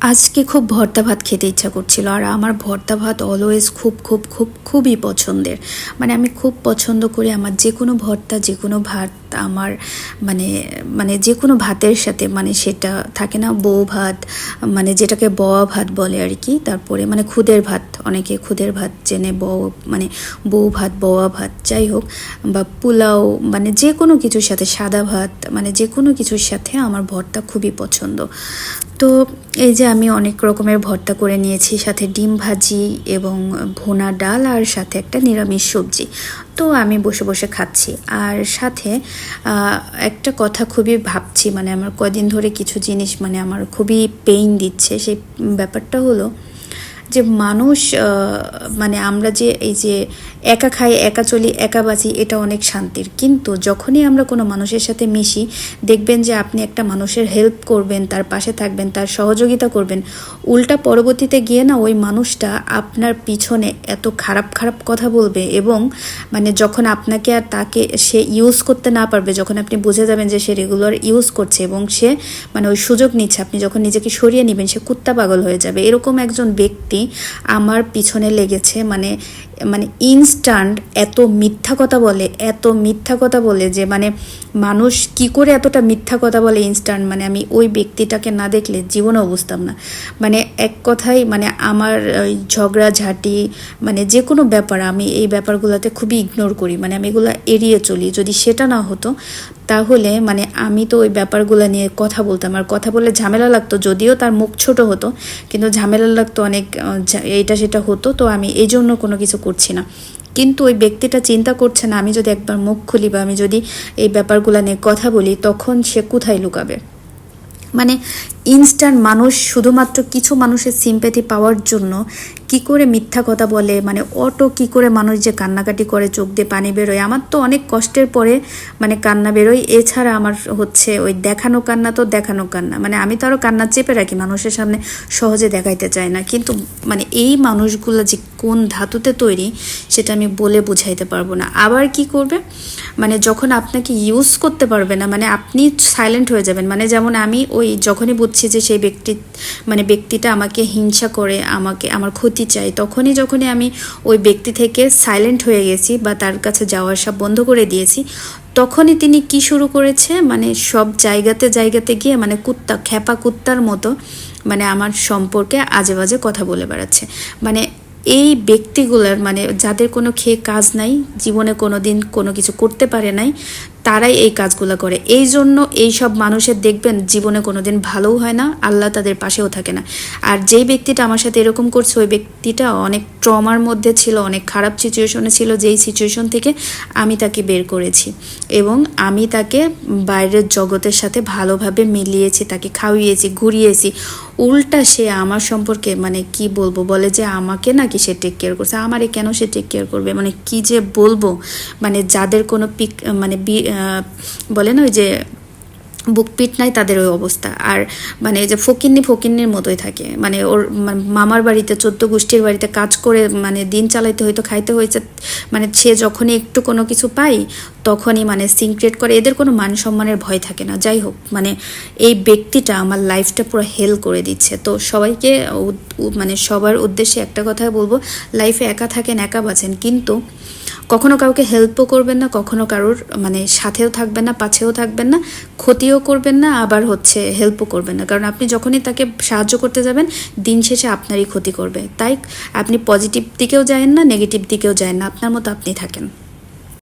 আজকে খুব ভর্তা ভাত খেতে ইচ্ছা করছিল। আর আমার ভর্তা ভাত অলওয়েজ খুবই পছন্দের। মানে আমি খুব পছন্দ করি আমার যে কোনো ভর্তা, যে কোনো ভাত আমার মানে মানে যে কোনো ভাতের সাথে, মানে সেটা থাকে না বউ ভাত, মানে যেটাকে বওয়া ভাত বলে আর কি। তারপরে মানে খুদের ভাত, অনেকে খুদের ভাত চেনে, মানে বউ ভাত, বওয়া ভাত, যাই হোক, বা পোলাও, মানে যে কোনো কিছুর সাথে, সাদা ভাত, মানে যে কোনো কিছুর সাথে আমার ভর্তা খুবই পছন্দ। তো এই যে আমি অনেক রকমের ভর্তা করে নিয়েছি, সাথে ডিম ভাজি এবং ভুনা ডাল, আর সাথে একটা নিরামিষ সবজি। তো আমি বসে বসে খাচ্ছি। আর সাথে একটা কথা খুবই ভাবছি, মানে আমার কদিন ধরে কিছু জিনিস মানে আমার খুবই পেইন দিচ্ছে। সেই ব্যাপারটা হলো যে মানুষ, মানে আমরা যে এই যে একা খাই, একা চলি, একা বাঁচি, এটা অনেক শান্তির। কিন্তু যখনই আমরা কোনো মানুষের সাথে মিশি, দেখবেন যে আপনি একটা মানুষের হেল্প করবেন, তার পাশে থাকবেন, তার সহযোগিতা করবেন, উল্টা পরবর্তীতে গিয়ে না ওই মানুষটা আপনার পিছনে এত খারাপ খারাপ কথা বলবে। এবং মানে যখন আপনাকে আর তাকে সে ইউজ করতে না পারবে, যখন আপনি বুঝে যাবেন যে সে রেগুলার ইউজ করছে এবং সে মানে ওই সুযোগ নিচ্ছে, আপনি যখন নিজেকে সরিয়ে নেবেন, সে কুত্তা পাগল হয়ে যাবে। এরকম একজন ব্যক্তি আমার পিছনে লেগেছে। মানে ইনস্ট্যান্ট এত মিথ্যা কথা বলে যে মানে মানুষ কি করে এতটা মিথ্যা কথা বলে ইনস্ট্যান্ট, মানে আমি ওই ব্যক্তিটাকে না দেখলে জীবনেও বুঝতাম না। মানে এক কথায় মানে আমার ওই ঝগড়াঝাটি, মানে যে কোনো ব্যাপার, আমি এই ব্যাপারগুলোতে খুবই ইগনোর করি, মানে আমি এগুলো এড়িয়ে চলি। যদি সেটা না হতো তাহলে মানে আমি তো ওই ব্যাপারগুলো নিয়ে কথা বলতাম, আর কথা বললে ঝামেলা লাগতো, যদিও তার মুখ ছোট হতো কিন্তু ঝামেলা লাগতো অনেক, এইটা সেটা হতো। তো আমি এই জন্য কোনো কিছু করছি না। কিন্তু ওই ব্যক্তিটা চিন্তা করছে না, আমি যদি একবার মুখ খুলি বা আমি যদি এই ব্যাপারগুলো নিয়ে কথা বলি, তখন সে কোথায় লুকাবে। মানে ইনস্ট্যান্ট মানুষ শুধুমাত্র কিছু মানুষের সিম্প্যাথি পাওয়ার জন্য কি করে মিথ্যা কথা বলে, মানে কি করে মানুষ যে কান্নাকাটি করে, চোখ দিয়ে পানি বেরোয়। আমার তো অনেক কষ্টের পরে মানে কান্না বেরোয়। এছাড়া আমার হচ্ছে ওই দেখানো কান্না, মানে আমি তো আরও কান্না চেপে রাখি, মানুষের সামনে সহজে দেখাইতে চাই না। কিন্তু মানে এই মানুষগুলো যে কোন ধাতুতে তৈরি সেটা আমি বলে বুঝাইতে পারবো না। আবার কি করবে, মানে যখন আপনাকে ইউজ করতে পারবে না, মানে আপনি সাইলেন্ট হয়ে যাবেন। মানে যেমন আমি ওই যখনই বুঝছি যে সেই ব্যক্তিটা আমাকে হিংসা করে, আমার ক্ষতি চাই, যখনই আমি ওই ব্যক্তি থেকে সাইলেন্ট হয়ে গেছি বা তার কাছে যাওয়া আসা বন্ধ করে দিয়েছি, তখনই তিনি কি শুরু করেছে, মানে সব জায়গাতে গিয়ে মানে খেপা কুত্তার মতো মানে আমার সম্পর্কে আজে বাজে কথা বলে বেড়াচ্ছে। মানে এই ব্যক্তিগুলোর, মানে যাদের কোনো খেয়ে কাজ নাই, জীবনে কোনো দিন কোনো কিছু করতে পারে নাই, তারাই এই কাজগুলো করে। এই জন্য এই সব মানুষের দেখবেন জীবনে কোনো দিন ভালোও হয় না, আল্লাহ তাদের পাশেও থাকে না। আর যেই ব্যক্তিটা আমার সাথে এরকম করছে, ওই ব্যক্তিটা অনেক ট্রমার মধ্যে ছিল, অনেক খারাপ সিচুয়েশনে ছিল, যেই সিচুয়েশন থেকে আমি তাকে বের করেছি এবং আমি তাকে বাইরের জগতের সাথে ভালোভাবে মিলিয়েছি, তাকে খাওয়িয়েছি, ঘুরিয়েছি। উল্টা সে আমার সম্পর্কে মানে কি বলবো, বলে যে আমাকে নাকি সে টেক কেয়ার করছে। আমারে কেন সে টেক কেয়ার করবে, মানে কি যে বলবো। মানে যাদের কোনো মানে বলে না ওই যে বুক পিট নাই, তাদের ওই অবস্থা। আর মানে যে ফকিন্নির মতোই থাকে। মানে ওর মামার বাড়িতে 14 গোষ্ঠীর বাড়িতে কাজ করে মানে দিন চালাইতে হয়তো, খাইতে হয়েছে। মানে সে যখনই একটু কোনো কিছু পাই তখনই মানে সিনক্রেট করে, এদের কোনো মান সম্মানের ভয় থাকে না। যাই হোক, মানে এই ব্যক্তিটা আমার লাইফটা পুরো হেল করে দিচ্ছে। তো সবাইকে মানে সবার উদ্দেশ্যে একটা কথা বলবো, লাইফে একা থাকেন, একা বাঁচেন, কিন্তু কখনো কাউকে হেল্পও করবেন না, কখনো কারোর মানে সাথেও থাকবেন না, পাশেও থাকবেন না, ক্ষতিও করবেন না, আবার হচ্ছে হেল্পও করবেন না। কারণ আপনি যখনই তাকে সাহায্য করতে যাবেন, দিন শেষে আপনারই ক্ষতি করবে। তাই আপনি পজিটিভ দিকেও যায়েন না, নেগেটিভ দিকেও যায়েন না, আপনার মতো আপনি থাকেন।